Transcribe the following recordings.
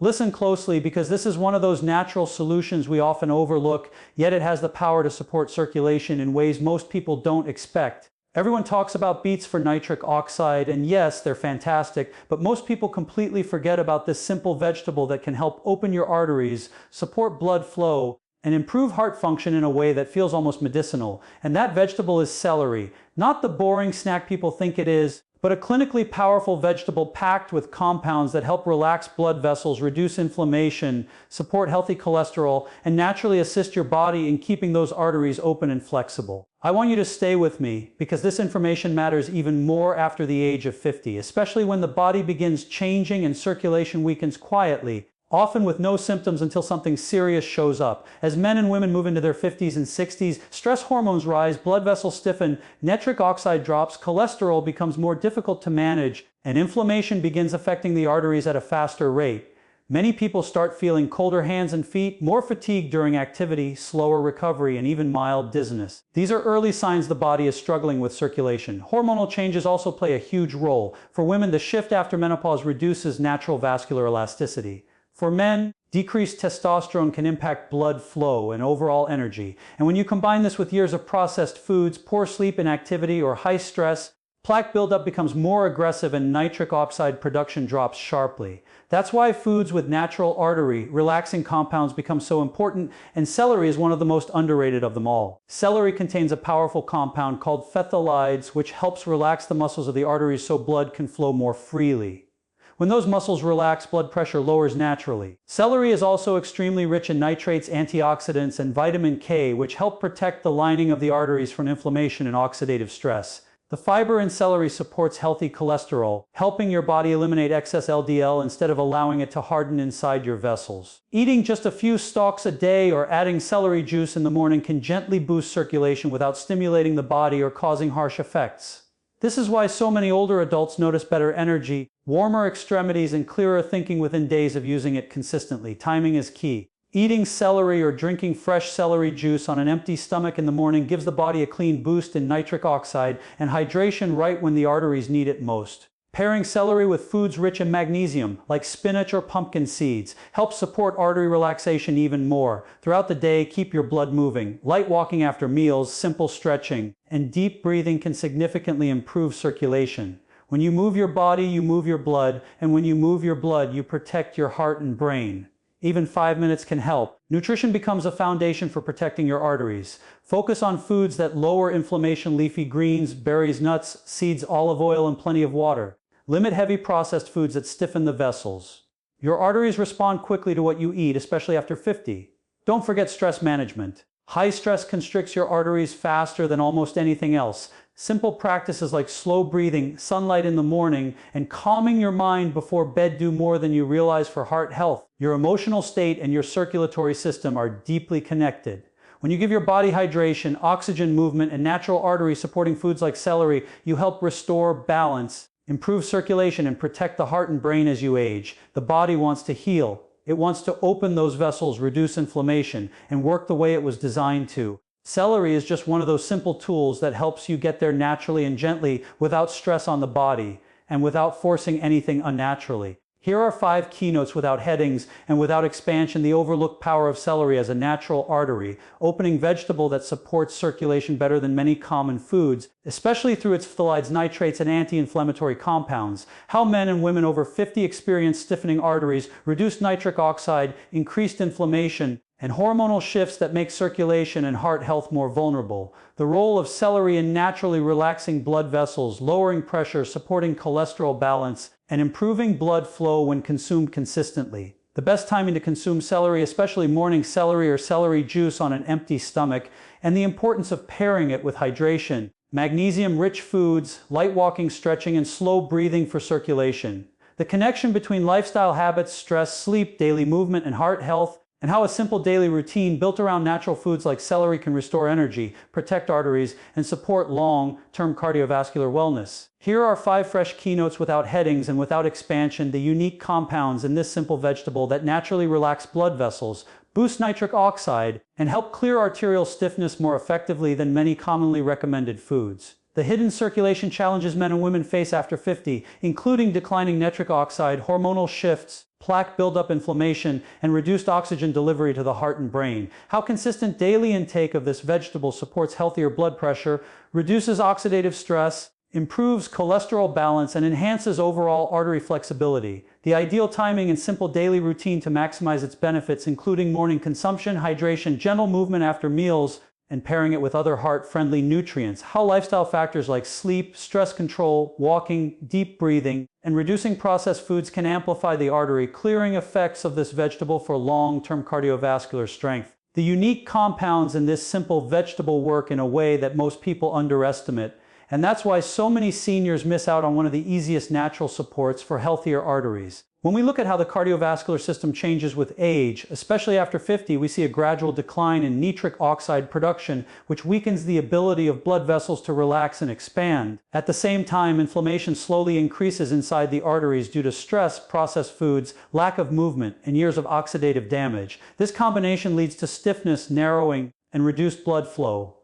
Listen closely because this is one of those natural solutions we often overlook, yet it has the power to support circulation in ways most people don't expect. Everyone talks about beets for nitric oxide, and yes, they're fantastic, but most people completely forget about this simple vegetable that can help open your arteries, support blood flow, and improve heart function in a way that feels almost medicinal. And that vegetable is celery. Not the boring snack people think it is, but a clinically powerful vegetable packed with compounds that help relax blood vessels, reduce inflammation, support healthy cholesterol, and naturally assist your body in keeping those arteries open and flexible. I want you to stay with me because this information matters even more after the age of 50, especially when the body begins changing and circulation weakens quietly, often with no symptoms until something serious shows up. As men and women move into their 50s and 60s, stress hormones rise, blood vessels stiffen, nitric oxide drops, cholesterol becomes more difficult to manage, and inflammation begins affecting the arteries at a faster rate. Many people start feeling colder hands and feet, more fatigue during activity, slower recovery, and even mild dizziness. These are early signs the body is struggling with circulation. Hormonal changes also play a huge role. For women, the shift after menopause reduces natural vascular elasticity. For men, decreased testosterone can impact blood flow and overall energy. And when you combine this with years of processed foods, poor sleep, inactivity, or high stress, plaque buildup becomes more aggressive and nitric oxide production drops sharply. That's why foods with natural artery relaxing compounds become so important, and celery is one of the most underrated of them all. Celery contains a powerful compound called phthalides, which helps relax the muscles of the arteries so blood can flow more freely. When those muscles relax, blood pressure lowers naturally. Celery is also extremely rich in nitrates, antioxidants, and vitamin K, which help protect the lining of the arteries from inflammation and oxidative stress. The fiber in celery supports healthy cholesterol, helping your body eliminate excess LDL instead of allowing it to harden inside your vessels. Eating just a few stalks a day or adding celery juice in the morning can gently boost circulation without stimulating the body or causing harsh effects. This is why so many older adults notice better energy, warmer extremities, and clearer thinking within days of using it consistently. Timing is key. Eating celery or drinking fresh celery juice on an empty stomach in the morning gives the body a clean boost in nitric oxide and hydration right when the arteries need it most. Pairing celery with foods rich in magnesium, like spinach or pumpkin seeds, helps support artery relaxation even more. Throughout the day, keep your blood moving. Light walking after meals, simple stretching, and deep breathing can significantly improve circulation. When you move your body, you move your blood, and when you move your blood, you protect your heart and brain. Even 5 minutes can help. Nutrition becomes a foundation for protecting your arteries. Focus on foods that lower inflammation: leafy greens, berries, nuts, seeds, olive oil, and plenty of water. Limit heavy processed foods that stiffen the vessels. Your arteries respond quickly to what you eat, especially after 50. Don't forget stress management. High stress constricts your arteries faster than almost anything else. Simple practices like slow breathing, sunlight in the morning, and calming your mind before bed do more than you realize for heart health. Your emotional state and your circulatory system are deeply connected. When you give your body hydration, oxygen, movement, and natural artery supporting foods like celery, you help restore balance, improve circulation, and protect the heart and brain as you age. The body wants to heal. It wants to open those vessels, reduce inflammation, and work the way it was designed to. Celery is just one of those simple tools that helps you get there naturally and gently without stress on the body and without forcing anything unnaturally. Here are 5 keynotes without headings and without expansion: the overlooked power of celery as a natural artery opening vegetable that supports circulation better than many common foods, especially through its phthalides, nitrates, and anti-inflammatory compounds. How men and women over 50 experience stiffening arteries, reduced nitric oxide, increased inflammation, and hormonal shifts that make circulation and heart health more vulnerable. The role of celery in naturally relaxing blood vessels, lowering pressure, supporting cholesterol balance, and improving blood flow when consumed consistently. The best timing to consume celery, especially morning celery or celery juice on an empty stomach, and the importance of pairing it with hydration, magnesium-rich foods, light walking, stretching, and slow breathing for circulation. The connection between lifestyle habits, stress, sleep, daily movement, and heart health, and how a simple daily routine built around natural foods like celery can restore energy, protect arteries, and support long-term cardiovascular wellness. Here are 5 fresh keynotes without headings and without expansion: the unique compounds in this simple vegetable that naturally relax blood vessels, boost nitric oxide, and help clear arterial stiffness more effectively than many commonly recommended foods. The hidden circulation challenges men and women face after 50, including declining nitric oxide, hormonal shifts, plaque buildup, inflammation, and reduced oxygen delivery to the heart and brain. How consistent daily intake of this vegetable supports healthier blood pressure, reduces oxidative stress, improves cholesterol balance, and enhances overall artery flexibility. The ideal timing and simple daily routine to maximize its benefits, including morning consumption, hydration, gentle movement after meals, and pairing it with other heart-friendly nutrients. How lifestyle factors like sleep, stress control, walking, deep breathing, and reducing processed foods can amplify the artery-clearing effects of this vegetable for long-term cardiovascular strength. The unique compounds in this simple vegetable work in a way that most people underestimate, and that's why so many seniors miss out on one of the easiest natural supports for healthier arteries. When we look at how the cardiovascular system changes with age, especially after 50, we see a gradual decline in nitric oxide production, which weakens the ability of blood vessels to relax and expand. At the same time, inflammation slowly increases inside the arteries due to stress, processed foods, lack of movement, and years of oxidative damage. This combination leads to stiffness, narrowing, and reduced blood flow.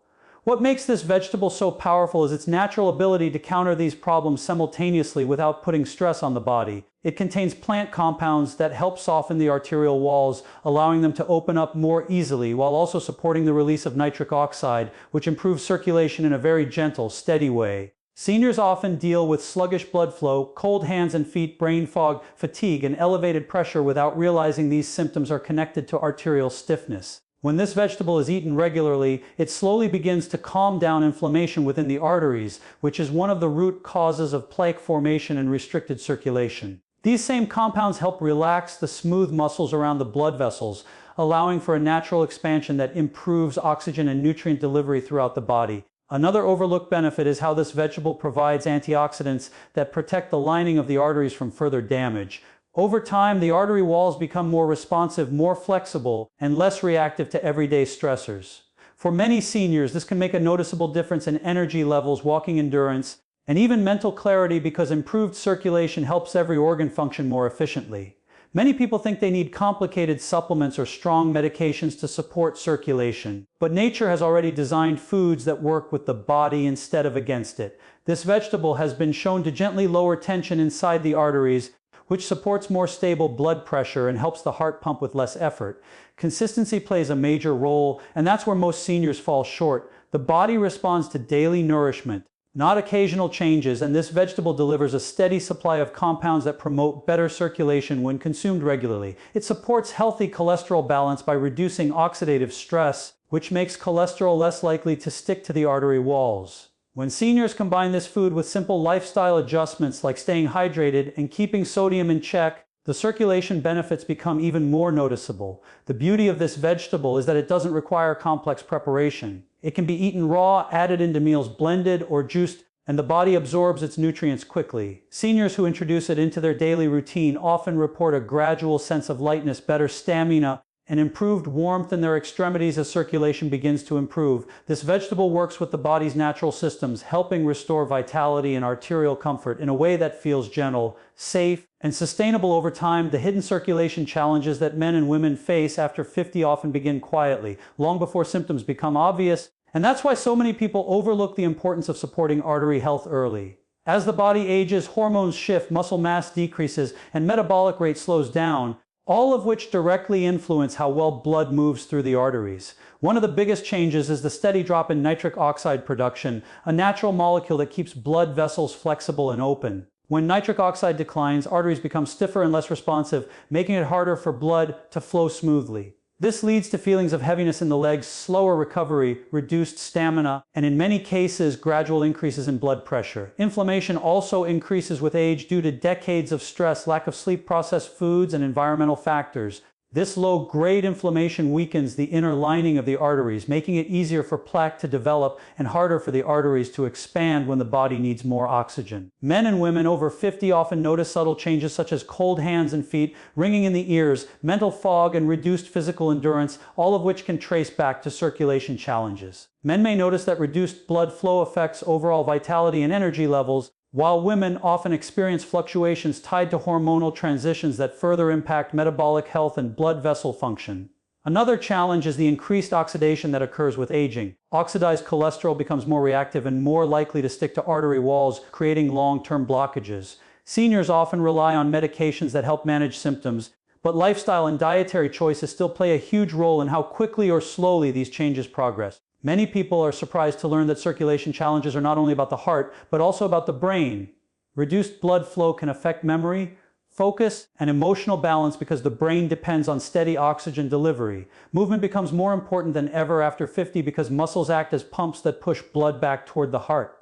What makes this vegetable so powerful is its natural ability to counter these problems simultaneously without putting stress on the body. It contains plant compounds that help soften the arterial walls, allowing them to open up more easily, while also supporting the release of nitric oxide, which improves circulation in a very gentle, steady way. Seniors often deal with sluggish blood flow, cold hands and feet, brain fog, fatigue, and elevated pressure without realizing these symptoms are connected to arterial stiffness. When this vegetable is eaten regularly, it slowly begins to calm down inflammation within the arteries, which is one of the root causes of plaque formation and restricted circulation. These same compounds help relax the smooth muscles around the blood vessels, allowing for a natural expansion that improves oxygen and nutrient delivery throughout the body. Another overlooked benefit is how this vegetable provides antioxidants that protect the lining of the arteries from further damage. Over time, the artery walls become more responsive, more flexible, and less reactive to everyday stressors. For many seniors, this can make a noticeable difference in energy levels, walking endurance, and even mental clarity because improved circulation helps every organ function more efficiently. Many people think they need complicated supplements or strong medications to support circulation, but nature has already designed foods that work with the body instead of against it. This vegetable has been shown to gently lower tension inside the arteries, which supports more stable blood pressure and helps the heart pump with less effort. Consistency plays a major role, and that's where most seniors fall short. The body responds to daily nourishment, not occasional changes, and this vegetable delivers a steady supply of compounds that promote better circulation when consumed regularly. It supports healthy cholesterol balance by reducing oxidative stress, which makes cholesterol less likely to stick to the artery walls. When seniors combine this food with simple lifestyle adjustments like staying hydrated and keeping sodium in check, the circulation benefits become even more noticeable. The beauty of this vegetable is that it doesn't require complex preparation. It can be eaten raw, added into meals, blended, or juiced, and the body absorbs its nutrients quickly. Seniors who introduce it into their daily routine often report a gradual sense of lightness, better stamina, and improved warmth in their extremities as circulation begins to improve. This vegetable works with the body's natural systems, helping restore vitality and arterial comfort in a way that feels gentle, safe, and sustainable over time. The hidden circulation challenges that men and women face after 50 often begin quietly, long before symptoms become obvious, and that's why so many people overlook the importance of supporting artery health early. As the body ages, hormones shift, muscle mass decreases, and metabolic rate slows down, all of which directly influence how well blood moves through the arteries. One of the biggest changes is the steady drop in nitric oxide production, a natural molecule that keeps blood vessels flexible and open. When nitric oxide declines, arteries become stiffer and less responsive, making it harder for blood to flow smoothly. This leads to feelings of heaviness in the legs, slower recovery, reduced stamina, and in many cases, gradual increases in blood pressure. Inflammation also increases with age due to decades of stress, lack of sleep, processed foods, and environmental factors. This low-grade inflammation weakens the inner lining of the arteries, making it easier for plaque to develop and harder for the arteries to expand when the body needs more oxygen. Men and women over 50 often notice subtle changes such as cold hands and feet, ringing in the ears, mental fog, and reduced physical endurance, all of which can trace back to circulation challenges. Men may notice that reduced blood flow affects overall vitality and energy levels, while women often experience fluctuations tied to hormonal transitions that further impact metabolic health and blood vessel function. Another challenge is the increased oxidation that occurs with aging. Oxidized cholesterol becomes more reactive and more likely to stick to artery walls, creating long-term blockages. Seniors often rely on medications that help manage symptoms, but lifestyle and dietary choices still play a huge role in how quickly or slowly these changes progress. Many people are surprised to learn that circulation challenges are not only about the heart, but also about the brain. Reduced blood flow can affect memory, focus, and emotional balance because the brain depends on steady oxygen delivery. Movement becomes more important than ever after 50 because muscles act as pumps that push blood back toward the heart.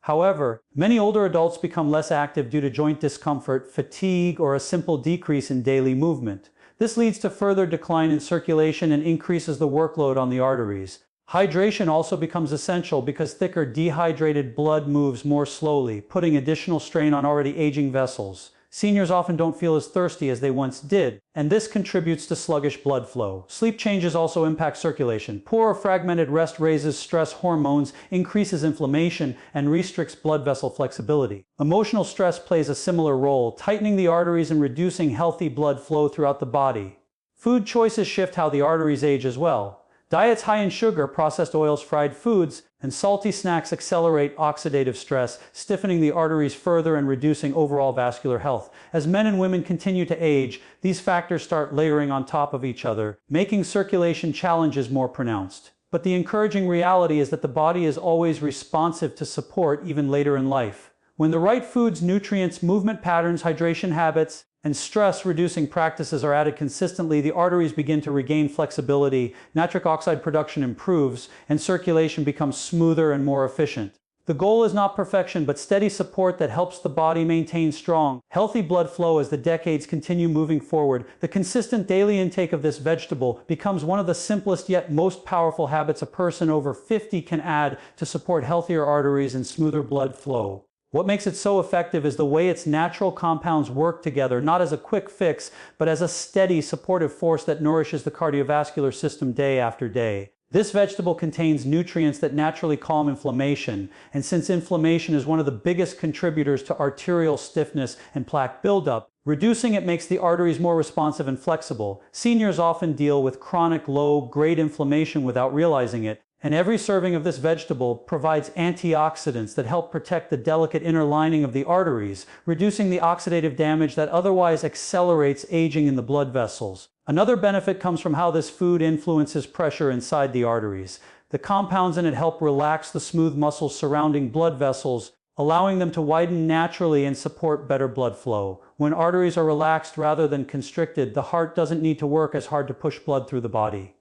However, many older adults become less active due to joint discomfort, fatigue, or a simple decrease in daily movement. This leads to further decline in circulation and increases the workload on the arteries. Hydration also becomes essential because thicker dehydrated blood moves more slowly, putting additional strain on already aging vessels. Seniors often don't feel as thirsty as they once did, and this contributes to sluggish blood flow. Sleep changes also impact circulation. Poor or fragmented rest raises stress hormones, increases inflammation, and restricts blood vessel flexibility. Emotional stress plays a similar role, tightening the arteries and reducing healthy blood flow throughout the body. Food choices shift how the arteries age as well. Diets high in sugar, processed oils, fried foods, and salty snacks accelerate oxidative stress, stiffening the arteries further and reducing overall vascular health. As men and women continue to age, these factors start layering on top of each other, making circulation challenges more pronounced. But the encouraging reality is that the body is always responsive to support even later in life. When the right foods, nutrients, movement patterns, hydration habits, and stress-reducing practices are added consistently, the arteries begin to regain flexibility, nitric oxide production improves, and circulation becomes smoother and more efficient. The goal is not perfection, but steady support that helps the body maintain strong, healthy blood flow as the decades continue moving forward. The consistent daily intake of this vegetable becomes one of the simplest yet most powerful habits a person over 50 can add to support healthier arteries and smoother blood flow. What makes it so effective is the way its natural compounds work together, not as a quick fix, but as a steady, supportive force that nourishes the cardiovascular system day after day. This vegetable contains nutrients that naturally calm inflammation, and since inflammation is one of the biggest contributors to arterial stiffness and plaque buildup, reducing it makes the arteries more responsive and flexible. Seniors often deal with chronic low-grade inflammation without realizing it, and every serving of this vegetable provides antioxidants that help protect the delicate inner lining of the arteries, reducing the oxidative damage that otherwise accelerates aging in the blood vessels. Another benefit comes from how this food influences pressure inside the arteries. The compounds in it help relax the smooth muscles surrounding blood vessels, allowing them to widen naturally and support better blood flow. When arteries are relaxed rather than constricted, the heart doesn't need to work as hard to push blood through the body.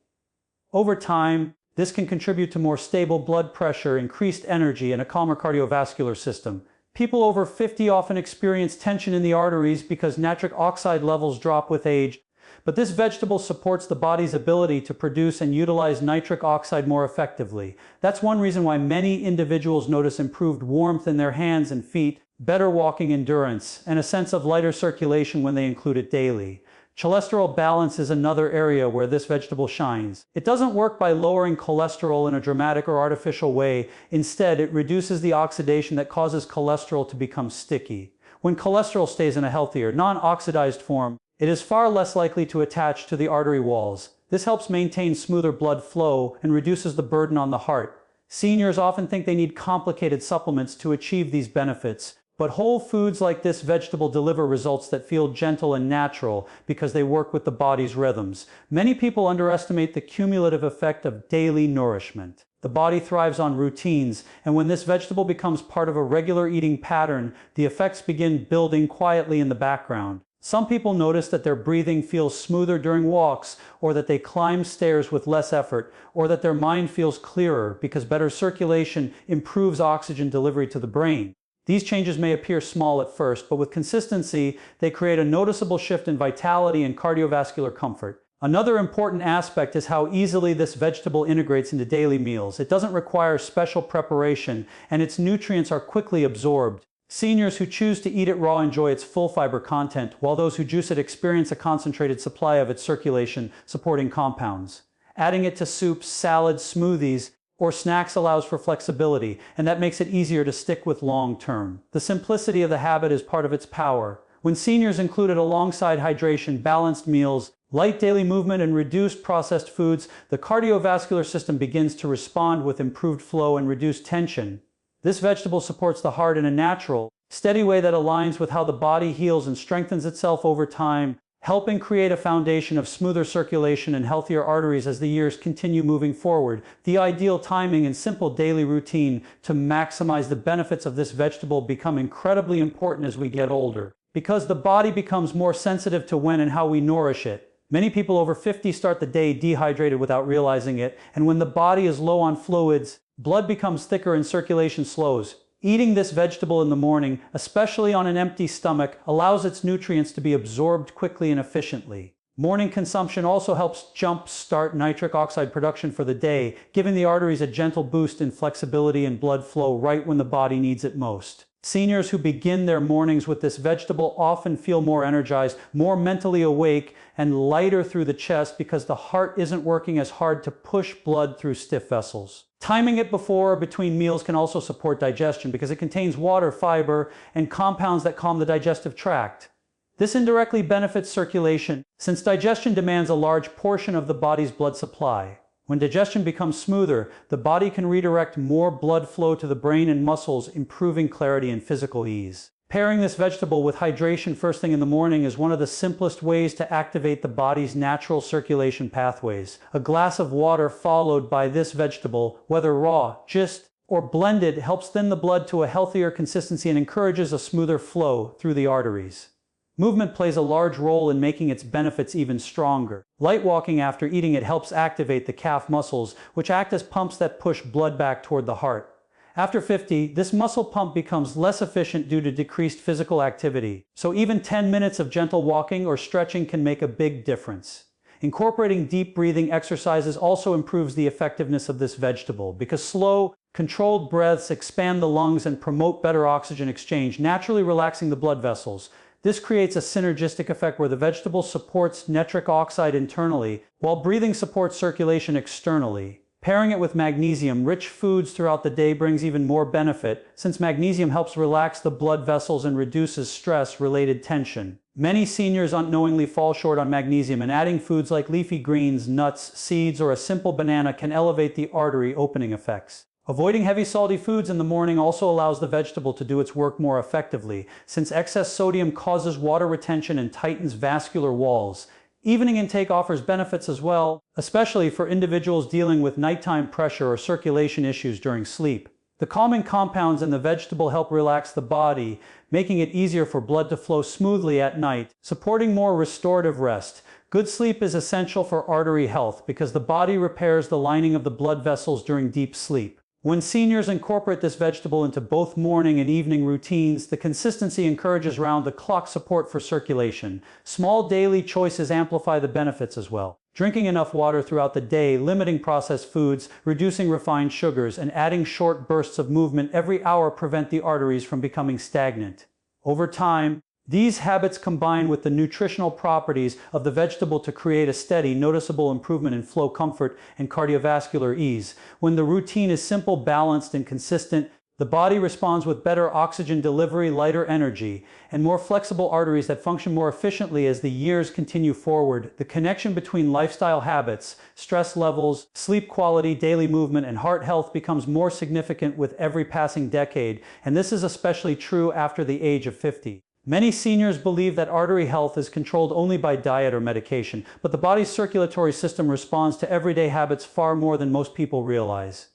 Over time, this can contribute to more stable blood pressure, increased energy, and a calmer cardiovascular system. People over 50 often experience tension in the arteries because nitric oxide levels drop with age, but this vegetable supports the body's ability to produce and utilize nitric oxide more effectively. That's one reason why many individuals notice improved warmth in their hands and feet, better walking endurance, and a sense of lighter circulation when they include it daily. Cholesterol balance is another area where this vegetable shines. It doesn't work by lowering cholesterol in a dramatic or artificial way. Instead, it reduces the oxidation that causes cholesterol to become sticky. When cholesterol stays in a healthier, non-oxidized form, it is far less likely to attach to the artery walls. This helps maintain smoother blood flow and reduces the burden on the heart. Seniors often think they need complicated supplements to achieve these benefits, but whole foods like this vegetable deliver results that feel gentle and natural because they work with the body's rhythms. Many people underestimate the cumulative effect of daily nourishment. The body thrives on routines, and when this vegetable becomes part of a regular eating pattern, the effects begin building quietly in the background. Some people notice that their breathing feels smoother during walks, or that they climb stairs with less effort, or that their mind feels clearer because better circulation improves oxygen delivery to the brain. These changes may appear small at first, but with consistency, they create a noticeable shift in vitality and cardiovascular comfort. Another important aspect is how easily this vegetable integrates into daily meals. It doesn't require special preparation, and its nutrients are quickly absorbed. Seniors who choose to eat it raw enjoy its full fiber content, while those who juice it experience a concentrated supply of its circulation-supporting compounds. Adding it to soups, salads, smoothies, or snacks allows for flexibility, and that makes it easier to stick with long term. The simplicity of the habit is part of its power. When seniors include it alongside hydration, balanced meals, light daily movement, and reduced processed foods, the cardiovascular system begins to respond with improved flow and reduced tension. This vegetable supports the heart in a natural, steady way that aligns with how the body heals and strengthens itself over time, helping create a foundation of smoother circulation and healthier arteries as the years continue moving forward. The ideal timing and simple daily routine to maximize the benefits of this vegetable become incredibly important as we get older, because the body becomes more sensitive to when and how we nourish it. Many people over 50 start the day dehydrated without realizing it, and when the body is low on fluids, blood becomes thicker and circulation slows. Eating this vegetable in the morning, especially on an empty stomach, allows its nutrients to be absorbed quickly and efficiently. Morning consumption also helps jump-start nitric oxide production for the day, giving the arteries a gentle boost in flexibility and blood flow right when the body needs it most. Seniors who begin their mornings with this vegetable often feel more energized, more mentally awake, and lighter through the chest because the heart isn't working as hard to push blood through stiff vessels. Timing it before or between meals can also support digestion because it contains water, fiber, and compounds that calm the digestive tract. This indirectly benefits circulation, since digestion demands a large portion of the body's blood supply. When digestion becomes smoother, the body can redirect more blood flow to the brain and muscles, improving clarity and physical ease. Pairing this vegetable with hydration first thing in the morning is one of the simplest ways to activate the body's natural circulation pathways. A glass of water followed by this vegetable, whether raw, just, or blended, helps thin the blood to a healthier consistency and encourages a smoother flow through the arteries. Movement plays a large role in making its benefits even stronger. Light walking after eating it helps activate the calf muscles, which act as pumps that push blood back toward the heart. After 50, this muscle pump becomes less efficient due to decreased physical activity, so even 10 minutes of gentle walking or stretching can make a big difference. Incorporating deep breathing exercises also improves the effectiveness of this vegetable because slow, controlled breaths expand the lungs and promote better oxygen exchange, naturally relaxing the blood vessels. This creates a synergistic effect where the vegetable supports nitric oxide internally, while breathing supports circulation externally. Pairing it with magnesium-rich foods throughout the day brings even more benefit, since magnesium helps relax the blood vessels and reduces stress-related tension. Many seniors unknowingly fall short on magnesium, and adding foods like leafy greens, nuts, seeds, or a simple banana can elevate the artery opening effects. Avoiding heavy salty foods in the morning also allows the vegetable to do its work more effectively, since excess sodium causes water retention and tightens vascular walls. Evening intake offers benefits as well, especially for individuals dealing with nighttime pressure or circulation issues during sleep. The calming compounds in the vegetable help relax the body, making it easier for blood to flow smoothly at night, supporting more restorative rest. Good sleep is essential for artery health because the body repairs the lining of the blood vessels during deep sleep. When seniors incorporate this vegetable into both morning and evening routines, the consistency encourages round-the-clock support for circulation. Small daily choices amplify the benefits as well. Drinking enough water throughout the day, limiting processed foods, reducing refined sugars, and adding short bursts of movement every hour prevent the arteries from becoming stagnant. Over time, these habits combine with the nutritional properties of the vegetable to create a steady, noticeable improvement in flow comfort and cardiovascular ease. When the routine is simple, balanced, and consistent, the body responds with better oxygen delivery, lighter energy, and more flexible arteries that function more efficiently as the years continue forward. The connection between lifestyle habits, stress levels, sleep quality, daily movement, and heart health becomes more significant with every passing decade, and this is especially true after the age of 50. Many seniors believe that artery health is controlled only by diet or medication, but the body's circulatory system responds to everyday habits far more than most people realize.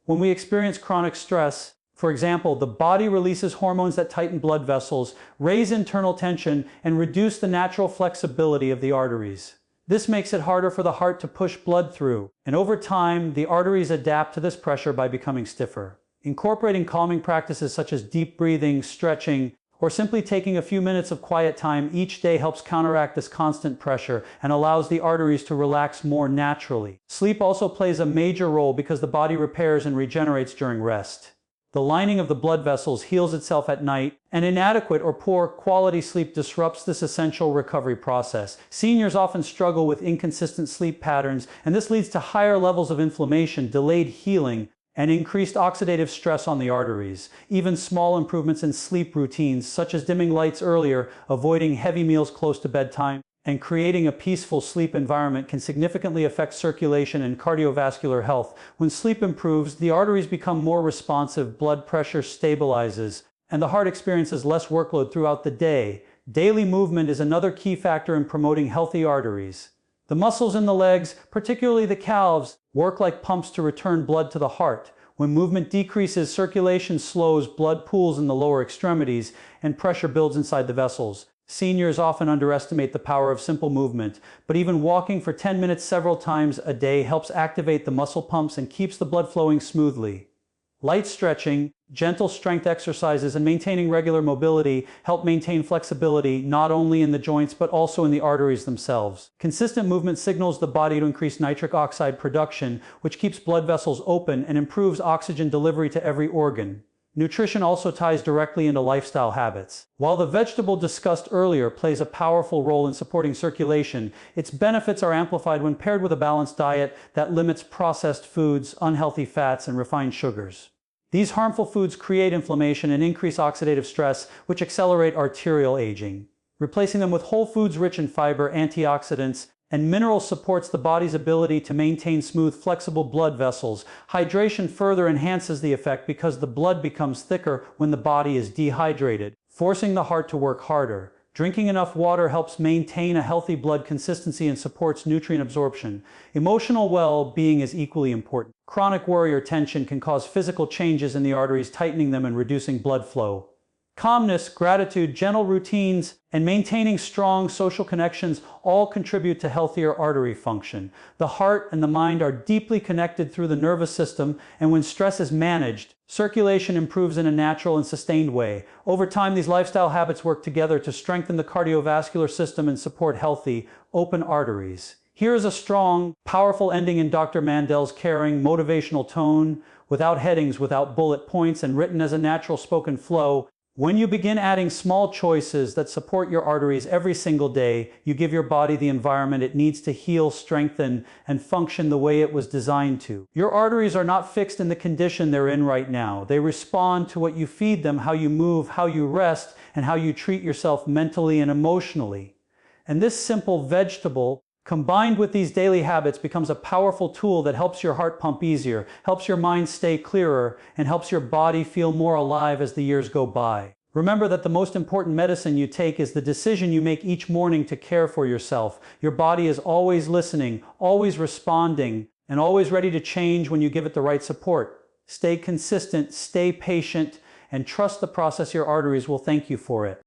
When we experience chronic stress, for example, the body releases hormones that tighten blood vessels, raise internal tension, and reduce the natural flexibility of the arteries. This makes it harder for the heart to push blood through, and over time, the arteries adapt to this pressure by becoming stiffer. Incorporating calming practices such as deep breathing, stretching, or simply taking a few minutes of quiet time each day helps counteract this constant pressure and allows the arteries to relax more naturally. Sleep also plays a major role because the body repairs and regenerates during rest. The lining of the blood vessels heals itself at night, and inadequate or poor quality sleep disrupts this essential recovery process. Seniors often struggle with inconsistent sleep patterns, and this leads to higher levels of inflammation, delayed healing, and increased oxidative stress on the arteries. Even small improvements in sleep routines, such as dimming lights earlier, avoiding heavy meals close to bedtime, and creating a peaceful sleep environment can significantly affect circulation and cardiovascular health. When sleep improves, the arteries become more responsive, blood pressure stabilizes, and the heart experiences less workload throughout the day. Daily movement is another key factor in promoting healthy arteries. The muscles in the legs, particularly the calves, work like pumps to return blood to the heart. When movement decreases, circulation slows, blood pools in the lower extremities, and pressure builds inside the vessels. Seniors often underestimate the power of simple movement, but even walking for 10 minutes several times a day helps activate the muscle pumps and keeps the blood flowing smoothly. Light stretching, gentle strength exercises, and maintaining regular mobility help maintain flexibility not only in the joints but also in the arteries themselves. Consistent movement signals the body to increase nitric oxide production, which keeps blood vessels open and improves oxygen delivery to every organ. Nutrition also ties directly into lifestyle habits. While the vegetable discussed earlier plays a powerful role in supporting circulation, its benefits are amplified when paired with a balanced diet that limits processed foods, unhealthy fats, and refined sugars. These harmful foods create inflammation and increase oxidative stress, which accelerate arterial aging. Replacing them with whole foods rich in fiber, antioxidants, and minerals supports the body's ability to maintain smooth, flexible blood vessels. Hydration further enhances the effect because the blood becomes thicker when the body is dehydrated, forcing the heart to work harder. Drinking enough water helps maintain a healthy blood consistency and supports nutrient absorption. Emotional well-being is equally important. Chronic worry or tension can cause physical changes in the arteries, tightening them and reducing blood flow. Calmness, gratitude, gentle routines, and maintaining strong social connections all contribute to healthier artery function. The heart and the mind are deeply connected through the nervous system, and when stress is managed, circulation improves in a natural and sustained way. Over time, these lifestyle habits work together to strengthen the cardiovascular system and support healthy, open arteries. Here is a strong, powerful ending in Dr. Mandell's caring, motivational tone, without headings, without bullet points, and written as a natural spoken flow. When you begin adding small choices that support your arteries every single day, you give your body the environment it needs to heal, strengthen, and function the way it was designed to. Your arteries are not fixed in the condition they're in right now. They respond to what you feed them, how you move, how you rest, and how you treat yourself mentally and emotionally. And this simple vegetable, combined with these daily habits, becomes a powerful tool that helps your heart pump easier, helps your mind stay clearer, and helps your body feel more alive as the years go by. Remember that the most important medicine you take is the decision you make each morning to care for yourself. Your body is always listening, always responding, and always ready to change when you give it the right support. Stay consistent, stay patient, and trust the process. Your arteries will thank you for it.